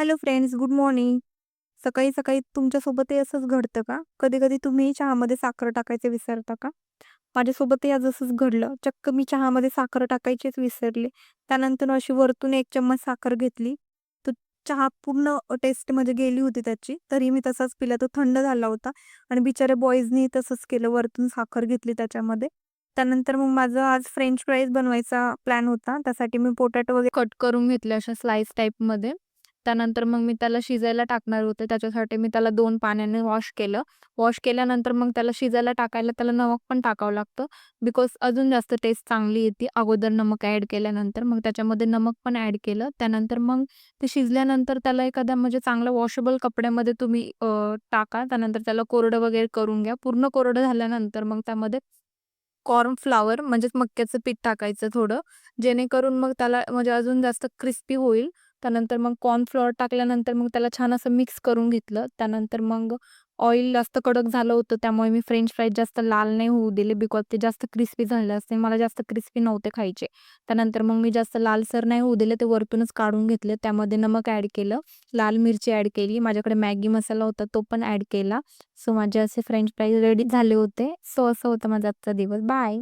Hello friends, good morning. सकाळी-सकाळी तुमच्यासोबतही असंच घडतं का? कधी-कधी तुम्ही चहामध्ये साखर टाकायचे विसरता का? माझ्यासोबतही आज असंच घडलं. चक्क मी चहामध्ये साखर टाकायचीच विसरले. त्यानंतर अशी वरतून 1 चम्मच साखर घेतली. तर चहा पूर्ण टेस्ट म्हणजे गेली होती त्याची. तरी मी तसाच पिला. तो थंड झाला होता आणि बिचाऱ्या बॉयजनी तसंच केलं. वरतून साखर घेतली त्याच्यामध्ये. त्यानंतर मग माझं आज फ्रेंच फ्राईज बनवायचा प्लॅन होता. त्यासाठी मी पोटॅटो वगैरे कट करून घेतले अशा स्लाईस टाईपमध्ये. त्यानंतर मग मी त्याला शिजायला टाकणार होते. त्याच्यासाठी मी त्याला 2 पाण्याने वॉश केलं. वॉश केल्यानंतर मग त्याला शिजायला टाकायला त्याला नमक पण टाकावं लागतं. बिकॉज अजून जास्त टेस्ट चांगली येते. अगोदर नमक ॲड केल्यानंतर मग त्याच्यामध्ये नमक पण ॲड केलं. त्यानंतर मग ते शिजल्यानंतर त्याला एखाद्या म्हणजे चांगल्या वॉशेबल कपड्यामध्ये तुम्ही टाका. त्यानंतर त्याला कोरडं वगैरे करून घ्या. पूर्ण कोरडं झाल्यानंतर मग त्यामध्ये कॉर्न फ्लॉवर म्हणजेच मक्याचं पीठ टाकायचं थोडं, जेणेकरून मग त्याला म्हणजे अजून जास्त क्रिस्पी होईल. त्यानंतर मग कॉर्न फ्लोअर टाकल्यानंतर मग त्याला छान असं मिक्स करून घेतलं. त्यानंतर मग ऑइल जास्त कडक झालं होतं, त्यामुळे मी फ्रेंच फ्राईज जास्त लाल नाही होऊ दिले, बिकॉज ते जास्त क्रिस्पी झाले असते. मला जास्त क्रिस्पी नव्हते खायचे. त्यानंतर मग मी जास्त लालसर नाही होऊ दिले, ते वरतूनच काढून घेतले. त्यामध्ये नमक ॲड केलं, लाल मिरची ॲड केली, माझ्याकडे मॅगी मसाला होता तो पण ॲड केला. सो माझे असे फ्रेंच फ्राईज रेडी झाले होते. सो असं होतं माझा आजचा दिवस. बाय.